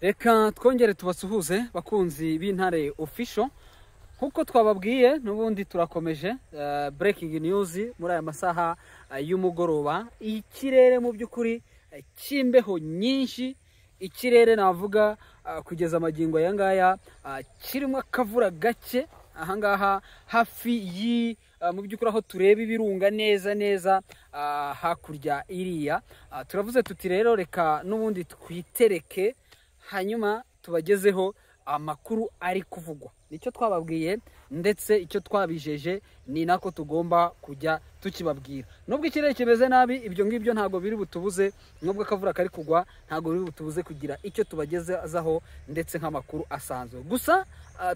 Reka twongere tubasuhuze bakunzi b'Intare Official. Nkuko twababwiye nubundi turakomeje breaking news muri aya masaha y'umugoroba. Ikirere mu by'ukuri cyimbeho nyinshi, ikirere navuga kugeza amagingo aya ngaya kirimo akavura gake ahangaha hafi mu by'ukuri aho tureba ibirunga neza hakurya iriya. Turavuze tuti rero reka nubundi twitereke hanyuma tubagezeho amakuru ari kuvugwa. Nicyo twababwiye ndetse icyo twabijeje ni nako tugomba kujya tukibabwira. Nubwo ikirere kimeze nabi, ibyo ngibyo ntago biri butubuze, nubwo akavura kari kugwa ntago biri butubuze kugira icyo tubagezaho ndetse nk'amakuru asanzwe. Gusa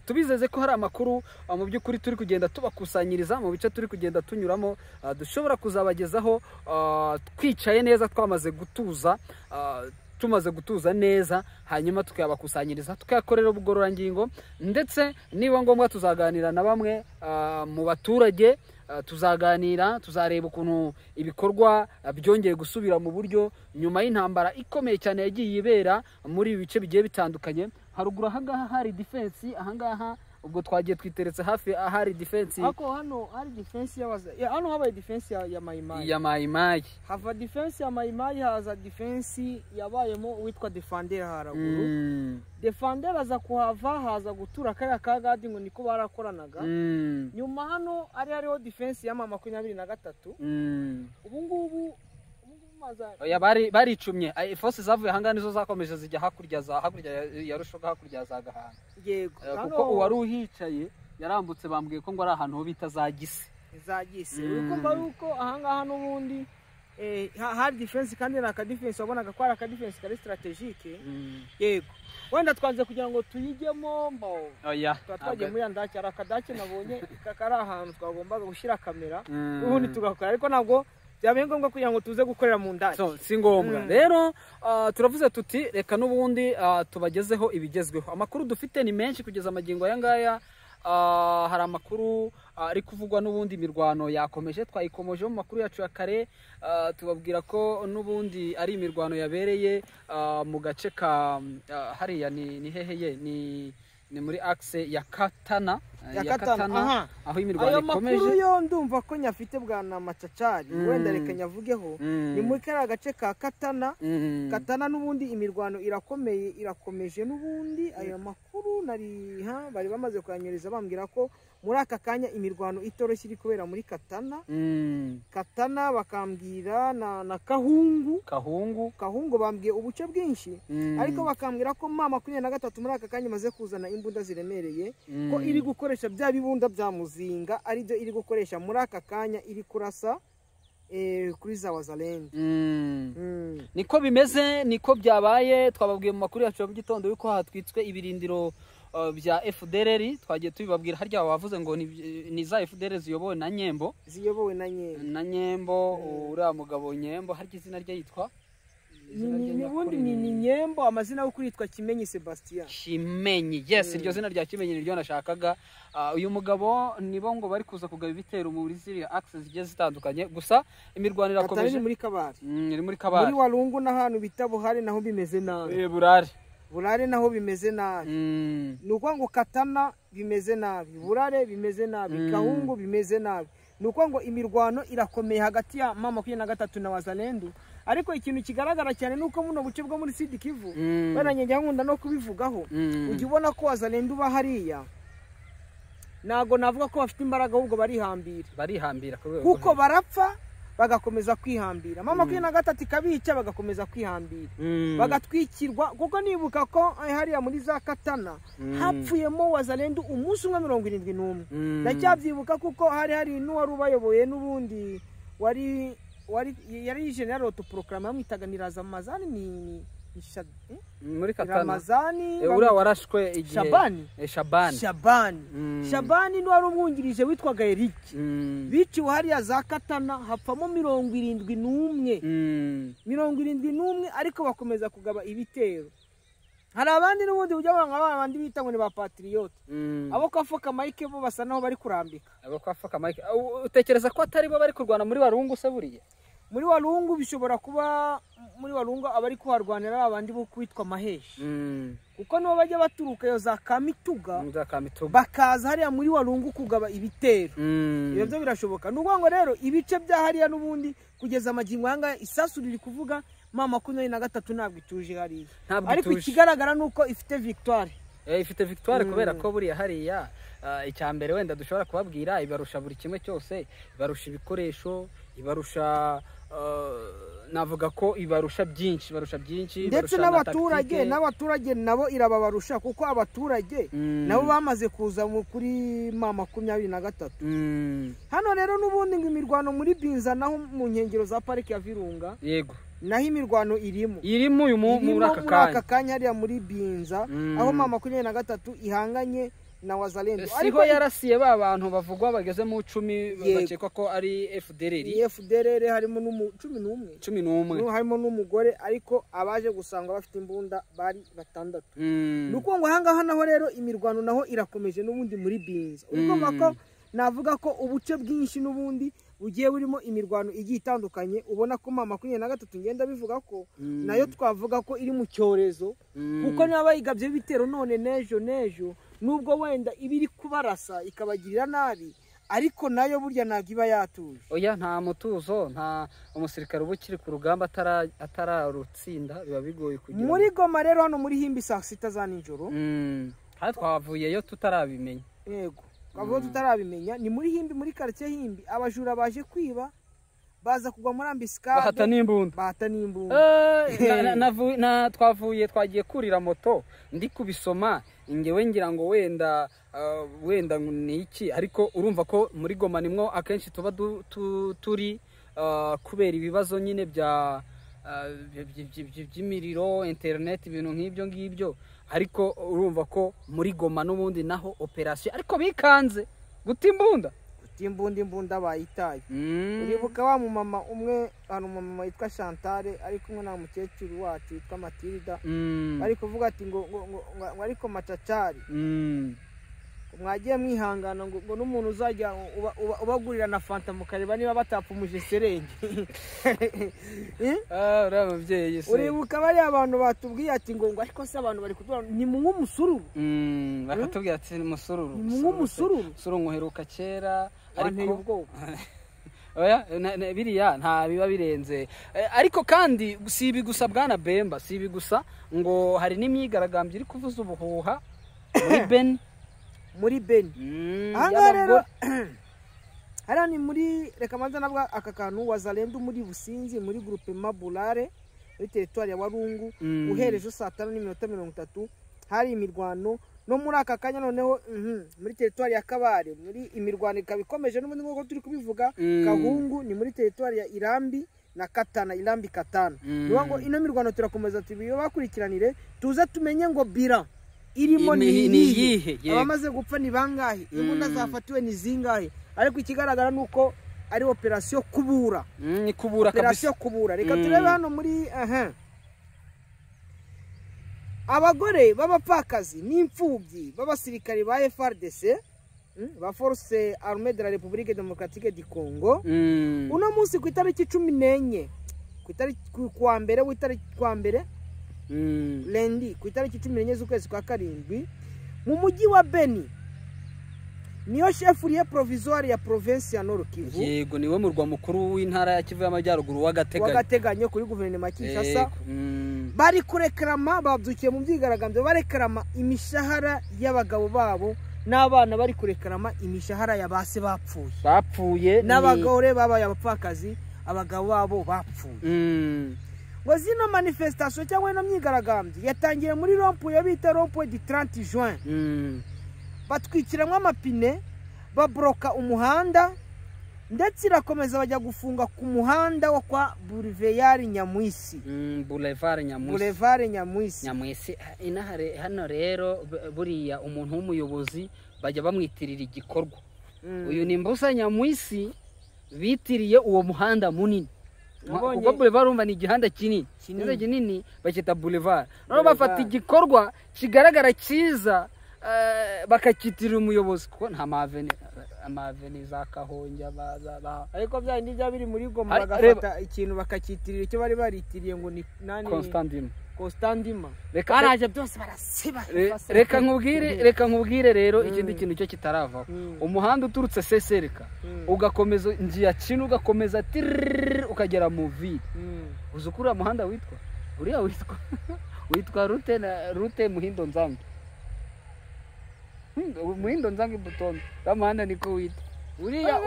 tubizeze ko hari amakuru mu by'ukuri turi kugenda tubakusanyiriza mu bice turi kugenda tunyuramo, dushobora kuzabagezaho twicaye neza, twamaze gutuza, tumaze gutuza neza, hanyuma tukayabakusanyiriza tukayakorera ubugororangingo, ndetse niba ngombwa tuzaganira na bamwe mu baturage, tuzaganira, tuzareba ukuntu ibikorwa byongeye gusubira mu buryo nyuma y'intambara ikomeye cyane yagiye ibera muri ibi bice bigiye bitandukanye. Haruguru ahangaha hari defense, ahangaha ubwo twagiye twiteretse hafi ahari defense. Ako hano hari defense hano habaye defense ya Mayimayi. Hava defense ya Mayimayi, haza defense yabayemo witwa Defender haraguru. Defender aza kuhava, haza gutura kaya kagadi ngo niko barakoranaga. Nyuma hano hariho defense ya mama 23. Ubu ngubu oya baricumye force zavuye hangana nizo zakomeje zijya hakurya ya Rushoga, hakurya za Gahanga. Yego, kuko uwari uhicaye yarambutse bambwiye ko ngo ari ahantu ho bita za Gise. Uko mbaruko ahangaha n'ubundi hari defense kandi naka defense wabonaga ko ari aka defense kari strategique. Yego, wenda twanze kugira ngo tuyigemo mbo. Oya, twagiye muri andaki arakadake nabonye kakari ahantu twagombaga gushyira kamera ubundi tugakora, ariko ntabwo byabaye ngombwa kugira ngo tuze gukorera mu ndaki. Si ngombwa. Rero turavuze tuti reka n'ubundi tubagezeho ibigezweho. Amakuru dufite ni menshi kugeza amagingo aya ngaya. Hari amakuru ari kuvugwa n'ubundi imirwano yakomeje, twayikomoje mu makuru yacu ya kare. Tubabwira ko n'ubundi ari imirwano yabereye mu gace ka hariya ni heheye ni muri axe ya Katana. Aho imirwano ikomeje. Ayo makuru yo ndumva ko nyafite bwana Macacari, wenda reka nyavugeho. Ni muri kara gace ka Katana. Katana n'ubundi imirwano irakomeje n'ubundi. Ayo makuru nari bari bamaze kuyanyuriza bambwira ko muri aka kanya imirwano itoroshye iri kubera muri Katana. Katana bakambwira na Kahungu bambwiye ubuce bwinshi, ariko bakambwira ko mama 23 muri aka kanya maze kuzana imbunda ziremereye, ko iri gukoresha bya bibunda bya muzinga ari byo iri gukoresha muri aka kanya, iri kurasa kuri za Wazalendo. Niko bimeze, niko byabaye. Twababwiye mu makuru yacu mu gitondo yuko hatwitswe ibirindiro bya FDLR. Twagiye tubibabwira harya wavuze ngo ni za FDLR ziyobowe na Nyembo. Na Nyembo uriya mugabo Nyembo, harya izina rye yitwa ni Nyembo, amazina yo kwitwa Kimenyi Sebastien. Kimenyi, yes, iryo zina rya Kimenyi niryo nashakaga. Uyu mugabo nibo ngo bari kuza kugaba ibitero muri ziriya access zigiye zitandukanye. Gusa imirwano irakomeje muri Kabare. Iri muri Kabare. Muri Walungu n'ahantu bita Buhari naho bimeze nabi. Burare naho bimeze nabi. Nuko ngo Katana bimeze nabi, Burare bimeze nabi, Kahungu bimeze nabi. Nuko ngo imirwano irakomeye hagati ya mama 23 na Wazalendo. Ariko ikintu kigaragara cyane nuko muno buce bwo muri Sud Kivu baranye nkunda no kubivugaho. Ujye ubona ko Wazalendo bahariya nago navuga ko bafite imbaraga, ahubwo barihambira kuko barapfa bagakomeza kwihambira. Mama 23 kabica bagakomeza kwihambira, bagatwikirwa. Kuko nibuka ko hariya muri za Katana hapfuyemo Wazalendo umunsi umwe 71. Ndacyabyibuka kuko hari n'uwari ubayoboye n'ubundi yari general autoproclame bamwitaga ni Ramazani muri Katana. Ramazani uriya warashwe igihe Shabani n'uwari umwungirije witwaga Eric. Biciwe hariya za Katana hapfamo 71, ariko bakomeza kugaba ibitero. Hari abandi n'ubundi buryo abandi bita ngo ni ba patriote. Abo kwafoka Mike bo basa naho bari kurambika. Abo kwafoka Mike utekereza ko atari bo bari kurwana muri Warungu se buriye? muri Walungu bishobora kuba muri Walungu abari kuharwanira abandi bo kwitwa Maheshi kuko nibo bajya baturuka yo za Kamituga bakaza hariya muri Walungu kugaba ibitero ibyo byo birashoboka n'ubwo ngo rero ibice bya hariya n'ubundi kugeza amagingo hanga isasu riri kuvuga mama 23 ntabwo ituje hariya ariko ikigaragara nuko ifite victoire ifite victoire kubera ko buriya hariya icyambere wenda dushobora kubabwira ibarusha buri kimwe cyose ibarusha ibikoresho ibarusha navuga ko ibarusha byinshi ndetse n'abaturage nabo irababarusha kuko abaturage nabo bamaze kuza kuri mama 23 hano rero n'ubundi ngo imirwano muri Binza naho mu nkengero za parike ya Virunga yego naho imirwano irimo uyu muri aka kanya hariya muri Binza aho mama 23 ihanganye na Wazalendo ariko yarasiye ba bantu bavugwa bageze mu 10 bakekwa ko ari FDLR harimo n'umwe harimo n'umugore ariko abaje gusanga bafite imbunda bari 6 nuko ngo hanga naho rero imirwano naho irakomeje n'ubundi muri Binza urumva ko navuga ko ubuce bwinshi n'ubundi bugiye burimo imirwano igiye itandukanye ubona ko mama 23 ngenda bivuga ko nayo twavuga ko iri mu cyorezo kuko niba igabye bitero none nejo nubwo wenda ibiri kubarasa ikabagirira nabi ariko nayo burya nagiba yatuje oya nta mutuzo nta umusirikare ubukiri ku rugamba atararutsinda biba bigoye kugira muri Goma rero hano muri Himbi saa 6 za nijoro kandi twavuyeyo tutarabimenya yego twavuye tutarabimenya ni muri Himbi muri quartier Himbi abajura baje kwiba baza kugwa muri ambiscade bahata n'imbunda twagiye kurira moto ndi kubisoma ngewe ngira ngo wenda ni iki ariko urumva ko muri Goma nimwo akenshi tuba turi kubera ibibazo nyine by'imiriro internet ibintu nk'ibyo ngibyo ariko urumva ko muri Goma n'ubundi naho operation ariko bikanze guta imbunda bayitaye uribuka wa mu mama umwe hano mama yitwa Chantal ari kumwe na mukecuru wacu yitwa Matilda ari kuvuga ati ngo ariko macacari mwagiye mwihangana ngo n'umuntu uzajya ubagurira na fanta mukareba niba batapfumuje serenge urabavyeyi se uribuka bari abantu batubwiye ati ngo ariko se abantu bari kutubwira ni mu musururu bakatubwira ati musururu nkuheruka kera ariko oya biriya nta biba birenze ariko kandi si ibi gusa bwana Bemba si ibi gusa ngo hari n'imyigaragambyo iri kuvuza ubuhuha muri Beni aha rero hariya ni muri reka manza nabwo aka kantu Wazalendo muri Businzi muri groupe Mabulare muri territoire ya Walungu uhereje saa 5:30 hari imirwano no muri aka kanya noneho muri territoire ya Kabare muri imirwano ikabikomeje n'ubundi ngo turi kubivuga Kahungu ni muri territoire ya Irambi na Katana Irambi Katana ngo ino mirwano turakomeza tubiyo bakurikiranire tuza tumenye ngo bira irimo ni yihe abamaze gupfa ni bangahe imbunda zafatiwe ni zingahe ariko ikigaragara nuko ari operation kubura operation kubura reka turebe hano muri abagore b'abapfakazi n'imfubyi b'abasirikari ba FARDC ba Force Armée de la République Démocratique du Congo uno munsi ku itariki 14 ku itariki kwa mbere lendi ku itariki 14 z'ukwezi kwa karindwi mu mujyi wa Beni niyo chefuriye provisoire ya province ya Nord Kivu yego niwe murwa mukuru w'intara ya Kivu y'Amajyaruguru wagateganyo kuri guverinoma Kinshasa bari kurekrama babyukiye mu byigaragambyo barekrama imishahara y'abagabo babo n'abana bari kurekrama imishahara ya base bapfuye n'abagore babaye abapfakazi abagabo babo bapfuye ngo zino manifestation cyangwa no myigaragambyo yatangiye muri rompuye bita rompuye du 30 juin batwikiramwe amapine babroka umuhanda ndetse irakomeza bajya gufunga ku muhanda wo kwa Boulevard Nyamwisi Boulevard Nyamwisi inahare hano rero buriya umuntu w'umuyobozi bajya bamwitirira igikorwa uyu ni Mbusa Nyamwisi bitiriye uwo muhanda munini kuko Boulevard urumva ni igihanda kinini bakita Boulevard none bafata igikorwa kigaragara cyiza bakakitirira umuyobozi kuko nta amaveni za Kahonge ariko bya ndi bya biri muri Goma bagafata ikintu bakakitirira icyo bari baritiriye ngo ni nani Constandima baraje byose barasiba reka nkubwire rero ikindi kintu cyo kitaravaho umuhanda uturutse Sesereka ugakomeza njiya chino ugakomeza ukagera mu ville uzukura muhanda witwa uriya witwa rute Muhindo Nzangi Muhindo Nzangi Butondo bamuhanda niko witwa uriya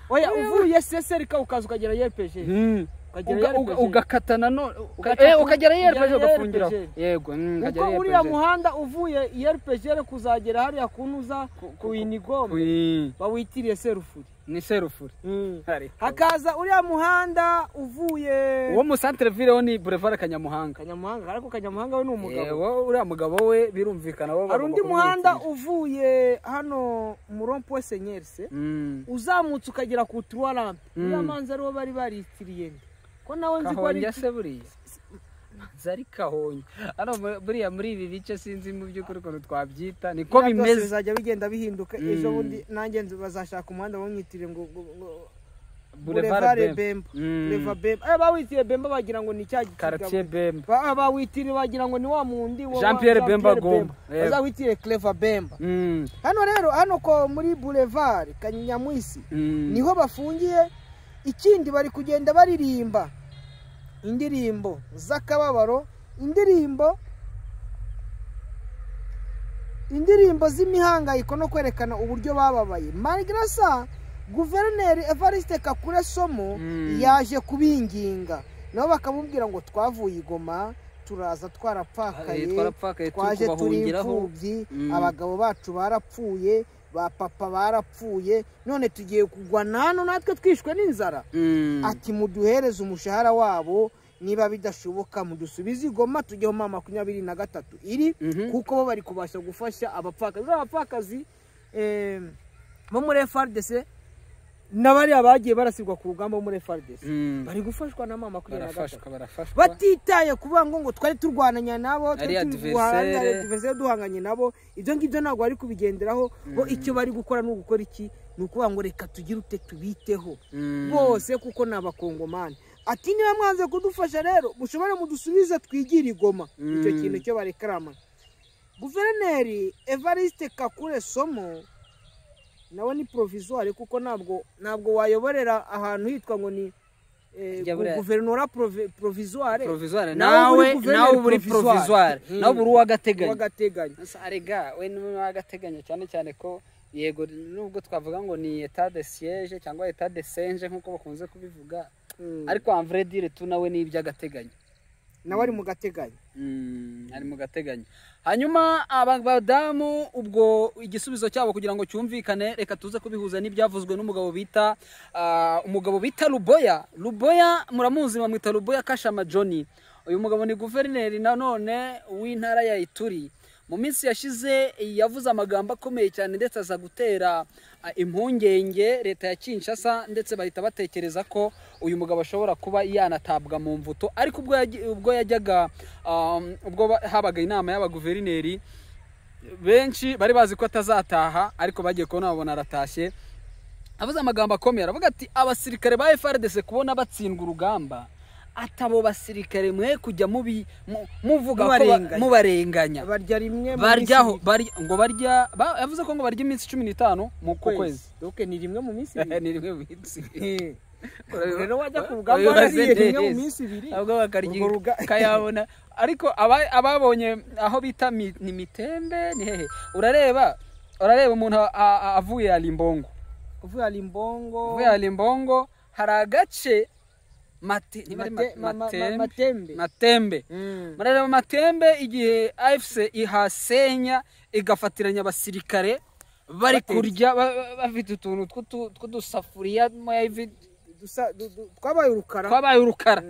oya uvuye Sesereka ukaza ukagera YPG ugakatana no ukagera YPG ugafungira yego uko uriya muhanda uvuye YPG kuzagera hariya kunuza ku Inigoma bawitiriye Serufuri ni Serufuri hakaza uriya muhanda uvuye uwo mu centre ville ho ni Boulevard Kanyamuhanga ariko Kanyamuhanga we ni umugabo uriya mugabo we birumvikana hari undi muhanda uvuye hano mu Rompo Senyerse uzamutse ukagera ku Trois uriya manza ariwo bari baritiriye ko nawe nzi ko ari buriya zari Kahonge hano buriya muri ibi bice sinzi mu by'ukuri ko twabyita niko bimeze bizajya bigenda bihinduka ejo bundi nanjye bazashaka umuhanda bamwitire ngo Boulevard Bemba bawitire Bemba bagira ngo ni cya quartier Bemba bawitire bagira ngo ni wa mundi wa Jean Pierre Bemba Gomba bazawitire Clever Bemba hano rero hano ko muri Boulevard Kanyamwisi niho bafungiye ikindi bari kugenda baririmba indirimbo z'akababaro indirimbo z'imihangayiko no kwerekana uburyo bababaye Marigrasa Guverineri Evariste Kakule Somo yaje kubinginga nabo bakamubwira ngo twavuye Igoma turaza twarapfakaye twaje turi imfubyi abagabo bacu barapfuye ba papa barapfuye none tugiye kugwana hano natwe twishwe n'inzara ati muduhereze umushahara wabo niba bidashoboka mudusubize Igoma tujyeho 23 iri kuko bo bari kubasha gufasha abapfakazi bo muri FARDC nabari abagiye barasirwa ku rugamba muri FARDC bari gufashwa na 23 batitaye kuvuga ngo twari turwananya nabo twari duhanganye nabo ibyo ngibyo ntabwo bari kubigenderaho bo icyo bari gukora no gukora iki nukuvuga ngo reka tugire ute tubiteho bose kuko nabakongomani ati niba mwanze kudufasha rero mushobora mudusubiza twigira Igoma icyo kintu cyo barekarama Guverineri Evariste Kakule Somo nawe ni provisoire kuko ntabwo wayoborera ahantu hitwa ngo ni guverinora provisoire nawe buri provisoire nawe buri wagateganya arega we ni wagateganya cyane ko yego nubwo twavuga ngo ni état de siège cyangwa état de siège nkuko bakunze kubivuga ariko en vrai dire tu nawe ni iby'agateganyo nawe ari mu gateganyo ari mu gateganyo hanyuma abadamu ubwo igisubizo cyabo kugira ngo cyumvikane reka tuze kubihuza n'ibyavuzwe n'umugabo bita Luboya muramuzi bamwita Luboya Kashama Johnny uyu mugabo ni guverineri nanone w'intara ya Ituri mu minsi yashize yavuze amagambo akomeye cyane ndetse aza gutera impungenge leta ya Kinshasa ndetse bahita batekereza ko uyu mugabo ashobora kuba yanatabwa mu mvuto ariko ubwo yajyaga ubwo habaga inama y'abaguverineri benshi bari bazi ko atazataha ariko bagiye kubona babona aratashye avuze amagambo akomeye aravuga ati abasirikare ba FARDC kubona batsindwa urugamba atabo basirikare mwe kujya muvuga ko mubarenganya barya rimwe baryaho ngo barya yavuze ko ngo barya iminsi 15 mu kwezi donc ni rimwe mu minsi ni rimwe mu minsi rero wajya ku rugamba ari rimwe mu minsi 2 ahubwo bakarya kayabona ariko ababonye aho bita ni Mitembe ni hehe urareba umuntu avuye Alimbongo hari agace Matembe marareba Matembe igihe AFC ihasenya igafatiranya abasirikare bari kurya bafite utuntu tw'udusafuriya twabaye urukara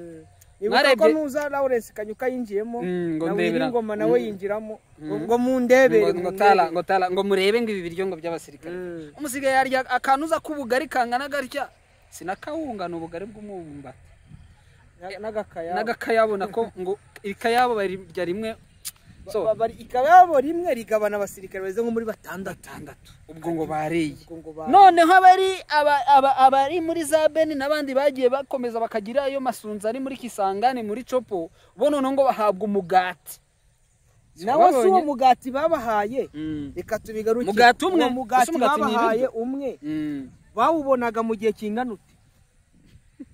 mwarebye ko nuza Lawrence Kanyuka yinjiyemo Ingoma nawe yinjiramo ngo mundebere ngo murebe ngo ibi biryo ngo by'abasirikare umusigaye yarya akanuza kubugari kangana garya sinakawunga n'ubugari bw'umumba n'agakayabo nako ngo ikayabo barya rimwe ikaba yabo rimwe rigabana abasirikare beze nko muri batandatu ubwo ngo bariye noneho abari muri za Beni n'abandi bagiye bakomeza bakagira ayo masunza ari muri Kisangani muri Chopo bo noneho ngo bahabwa umugati nawe si uwo mugati babahaye reka tubigaruke umugati babahaye umwe bawubonaga mu gihe kingana ute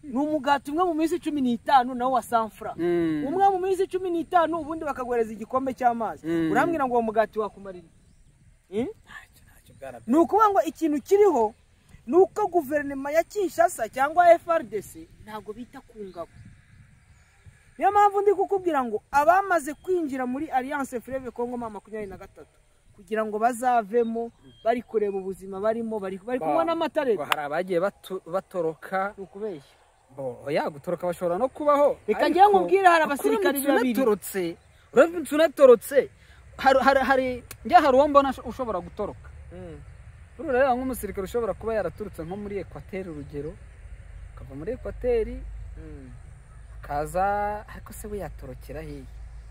ni umugati umwe mu minsi 15 nawo wa sanfra umwe mu minsi 15 ubundi bakagwereza igikombe cy'amazi urambwira ngo uwo mugati wakumarira nuko ngo ikintu kiriho nuko guverinoma ya Kinshasa cyangwa FRDC ntago bita ku ngabo niyo mpamvu ndi kukubwira ngo abamaze kwinjira muri Alliance Fleuve Congo 23 kugira ngo bazavemo bari kureba ubuzima barimo bari kumwe n'amatarere hari abagiye batoroka ukubeshya oya gutoroka bashobora no kubaho reka ngiye nkubwira hari abasirikari babiri tunatorotse hari uwo mbona ushobora gutoroka rero nk'umusirikare ushobora kuba yaraturutse nko muri Equateur urugero akava muri Equateur kaza ariko se we yatorokera hehe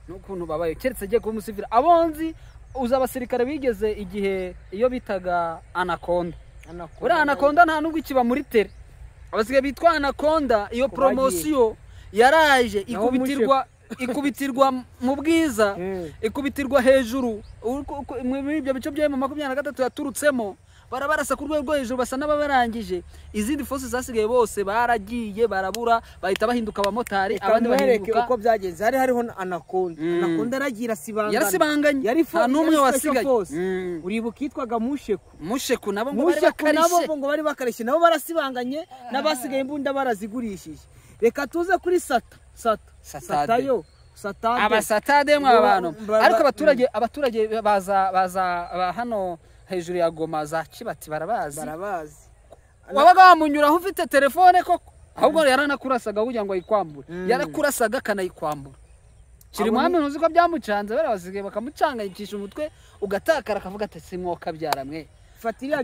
n'ukuntu babaye keretse agiye kuba umusivili abonzi uza abasirikare bigeze igihe iyo bitaga Anaconda uriya Anaconda nta nubwo ikiba muri tere abasigaye bitwa Anaconda iyo promosiyo yaraje ikubitirwa mu bwiza ikubitirwa hejuru muri ibyo bice bya 23 yaturutsemo barabarasa ku rwego hejuru basa n'ababarangije izindi force zasigaye bose baragiye barabura bahita bahinduka abamotari abandi bahinduka uko byagenze hariho Anaconda aragira yarasibanganye yari numwe wasigaye uribuka yitwaga Musheku nabo ngo bari bakarishye nabo barasibanganye n'abasigaye imbunda barazigurishije reka tuze kuri Satayo abasatade mwa abantu ariko abaturage baza hano hejuru ya Goma za Kibati barabazi wabaga wamunyuraho ufite telefone koko ahubwo yaranakurasaga kugira ngo ayikwambure yarakurasaga kanayikwambura kiri mwami ntuzi ko byamucanze barabasigaye bakamucanganyikisha umutwe ugatakara akavuga ati simwoka byaramwe fatira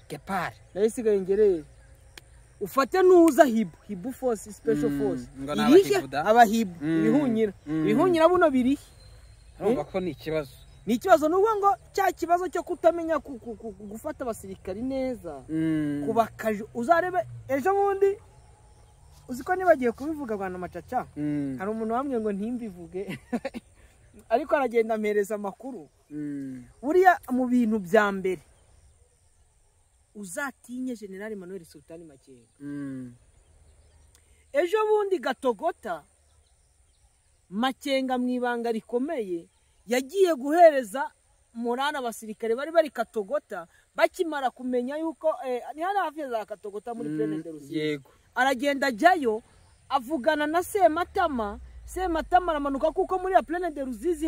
Gepard nayisigaye ngereye ufate nuza hibu force special force ibishye abahibu ibihunyira buno biri urumva ko ni ikibazo nuko ngo cya kibazo cyo kutamenya gufata abasirikari neza kubakaje uzarebe ejo bundi uziko nibagiye kubivuga bwana Macaca hari umuntu wamwe ngo ntimbivuge ariko aragenda ampereza amakuru buriya mu bintu bya mbere uzatinye General Emmanuel Sultani Makenga ejo bundi Gatogota Makenga mwibanga rikomeye yagiye guhereza morana abasirikare bari Katogota bakimara kumenya yuko ni hano hafi za Katogota muri Plaine de Rusizi yego aragenda ajyayo avugana na Sematama aramanuka kuko muri ya Plaine de Rusizi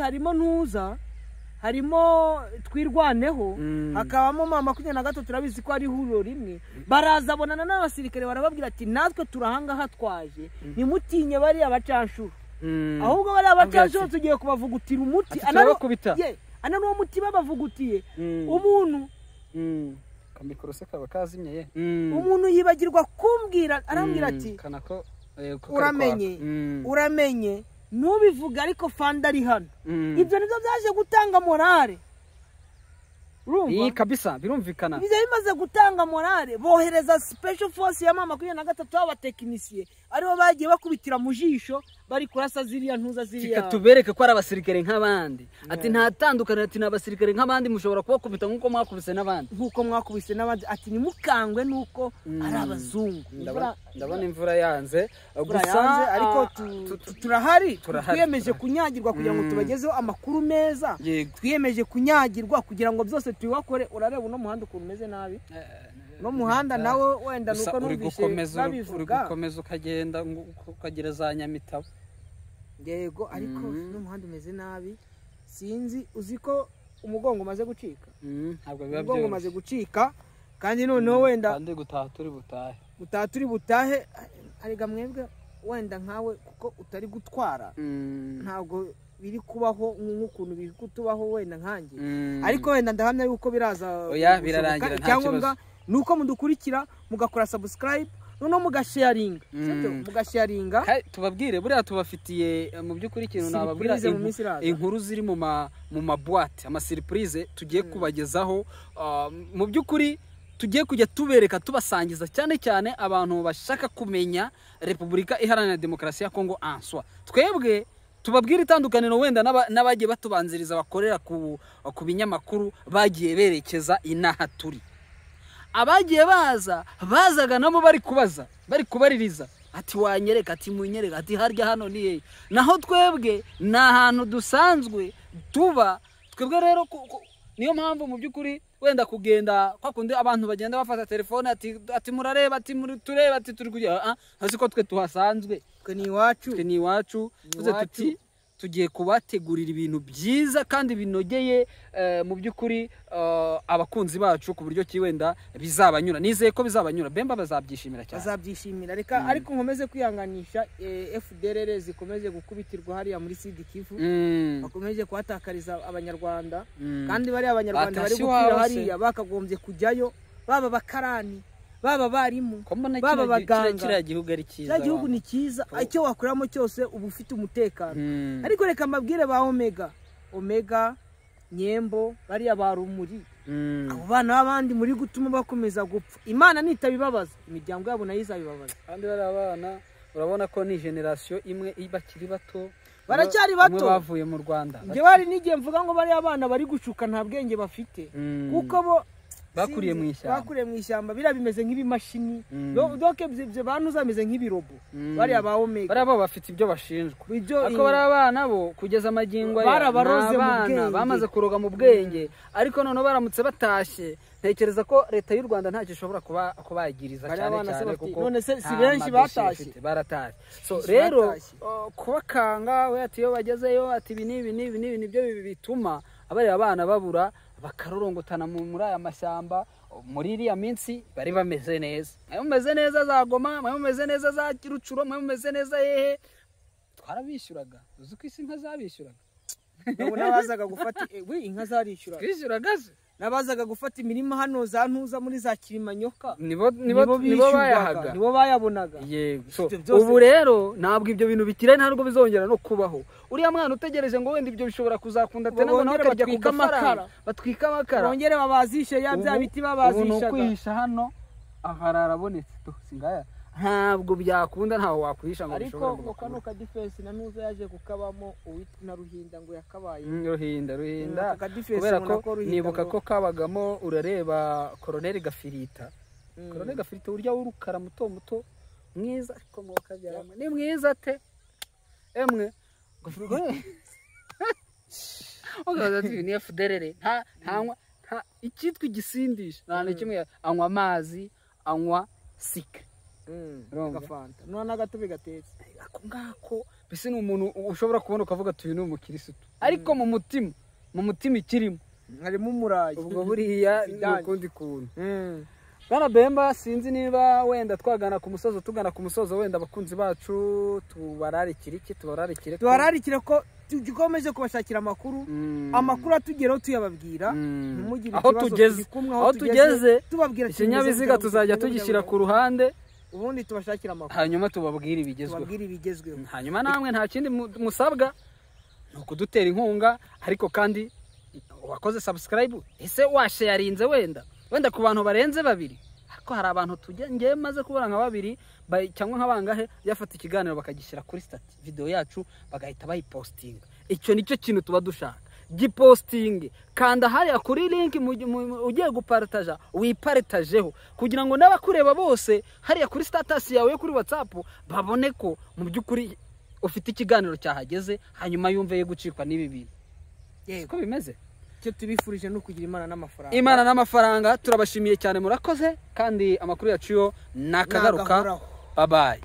harimo twirwaneho hakabamo 23 turabizi ko ari huriro rimwe baraza bonana n'abasirikare barababwira ati natwe turahanga hatwaje nimutinye bari abacanshuru ahubwo bari abacanshuru tugiye kubavugutira umuti anano muti babavugutiye umuntu kamikorose kaba kazimye umuntu yibagirwa kumbwira arambwira ati uramenye nubivuga ariko fanda ari hano ibyo nibyo byaje gutanga morale Iyi kabisa birumvikana. Bize bimaze gutanga morale bohereza special force ya 23 abatekinisiye aribo bagiye bakubitira mu jisho bari kurasa ziriya ntuza ziriya. Tubereke ko ari abasirikare nk'abandi. Ati nta tandukana ati n'abasirikare nk'abandi mushobora kubakubita nkuko mwakubise n'abandi. Nkuko mwakubise n'abandi ati ni mukangwe nuko ari abazungu. Ndabona imvura yanze. Gusa ariko turahari twiyemeje kunyagirwa kugira ngo tubagezeho amakuru meza. Twiyemeje kunyagirwa kugira ngo byose tuwakore. Urareba uno muhanda ukuntu umeze nabi. No muhanda nawe wenda nuko numvise babivuga gukomeza ukagenda ukagira za Nyamitabo. Yego ariko no muhanda umeze nabi. Sinzi uziko umugongo umaze gucika. Ntabwo biba byo. Umugongo umaze gucika kandi noneho wenda kandi gutaha turi butahe ariga mwebwe wenda nkawe kuko utari gutwara ntabwo biri kubaho nk'ukuntu biri kutubaho wenda nkanjye ariko wenda ndahamya yuko biraza birarangira nta kibazo nuko mudukurikira mugakora subscribe noneho mugasharinga mugasharinga tubabwire buriya tubafitiye mu by'ukuri ikintu nababwira inkuru ziri mu mabuwate amasiripurize tugiye kubagezaho mu by'ukuri tugiye kujya tubereka tubasangiza cyane cyane abantu bashaka kumenya Repubulika Iharanira Demokarasi ya Kongo answa twebwe tubabwira itandukaniro wenda n'abagiye batubanziriza bakorera ku binyamakuru bagiye berekeza inaha turi abagiye bazaga nabo bari kubaza bari kubaririza ati wanyereka ati munyereka ati harya hano ni hehe naho twebwe na hantu dusanzwe tuba twebwe rero niyo mpamvu mu by'ukuri wenda kugenda kwa kundi abantu bagenda bafata telefone ati murareba ati tureba ati turi kujya hasi ko twe tuhasanzwe twe ni iwacu tuti tugiye kubategurira ibintu byiza kandi binogeye mu by'ukuri abakunzi bacu ku buryo kiwenda bizabanyura nizeye ko bizabanyura Bemba bazabyishimira cyane bazabyishimira reka ariko nkomeze kwihanganisha FDLR zikomeje gukubitirwa hariya muri Sud Kivu bakomeje kuhatakariza abanyarwanda kandi bari abanyarwanda bari gupfira hariya bakagombye kujyayo baba bakarani baba barimu baba baganga kiriya gihugu ari cyiza gihugu ni cyiza icyo wakuramo cyose ubu ufite umutekano ariko reka mbabwire ba Omega Nyembo bariya barumuri abo bana b'abandi muri gutuma bakomeza gupfa Imana nitabibabaza imiryango yabo nayo izabibabaza kandi bari abana urabona ko ni generation imwe bakiri bato baracyari bato bavuye mu Rwanda nge bari nigiye mvuga ngo bari abana bari gushuka nta bwenge bafite kuko bo bakuriye mu ishyamba bira bimeze nk'ibimashini doke bye bantu zameze nk'ibirobo bari aba Omega bari abo bafite ibyo bashinjwa ako bari abana bo kugeza amagingo barabaroze mu bwenge bamaze kuroga mu bwenge ariko none baramutse batashye ntekereza ko leta y'u Rwanda ntacyo ishobora kubagiriza cyane kuko none se si benshi batashye baratashye so rero kubakanga we ati yo bagezeyo ati ibi nibyo bituma abari abana babura bakarorongotana muri aya mashyamba muri iriya minsi bari bameze neza bameze neza za Goma bameze neza za Kirucuro bameze neza hehe twarabishyuraga uzi ko isi inka zabishyuraga nabazaga gufata inka zarishyuraga twishyuraga nabazaga gufata imirima hano za ntuza muri za Kirimanyoka nibo bayahaga nibo bayabonaga yego ubu rero ntabwo ibyo bintu bikire ntabwo bizongera no kubaho uriya mwana utegereje ngo wenda ibyo bishobora kuzakunda ate nabo bakajya ku gafaranga batwika amakara bongere babazishe ya bya biti babazishaga kwihisha hano ahararabonetse singaya ntabwo byakunda ntaho wakwisha ngo bishobora ariko kano ka defense na nuza yaje kukabamo uwitwa na Ruhinda ngo yakabaye Ruhinda kubera ko nibuka ko kabagamo urareba Colonel Gafirita Colonel Gafirita urya w'urukara muto mwiza ariko mu kabyarama ni mwiza ate emwe ogaza ni FDLR nta ikitwa igisindisha nta kimwe anywa amazi anywa sike gafanta none agatobe gatetse ako ngako bise ni umuntu ushobora kubona ukavuga tuyu ni umukirisitu ariko mu mutima ikirimo harimo umurayi ubwo buriya n'ukundi kuntu bana Bemba sinzi niba wenda twagana ku musozo tugana ku musozo wenda abakunzi bacu tubararikire ko tugikomeje kubashakira amakuru atugeraho tuyababwira ntimugire ikibazo aho tugeze tubabwira ikinyabiziga tuzajya tugishyira ku ruhande ubundi tubashakira amakuru hanyuma tubabwira ibigezweho hanyuma namwe nta kindi musabwa ni ukudutera inkunga ariko kandi wakoze subscribe ese washarinze wenda ku bantu barenze 2 ariko hari abantu ngiye maze kubura nka 2 cyangwa nk'abangahe yafata ikiganiro bakagishyira kuri stati video yacu bagahita bayipostinga icyo nicyo kintu tuba dushaka giposting kanda hariya kuri link ugiye gupartaja wipartajeho kugira ngo n'abakureba bose hariya kuri status yawe yo kuri WhatsApp babone ko mu by'ukuri ufite ikiganiro cyahageze hanyuma yumve ye gucikwa n'ibi bintu yego bimeze cyo tubifurije no kugira Imana n'amafaranga turabashimiye cyane murakoze kandi amakuru yacu yo nakagaruka bye bye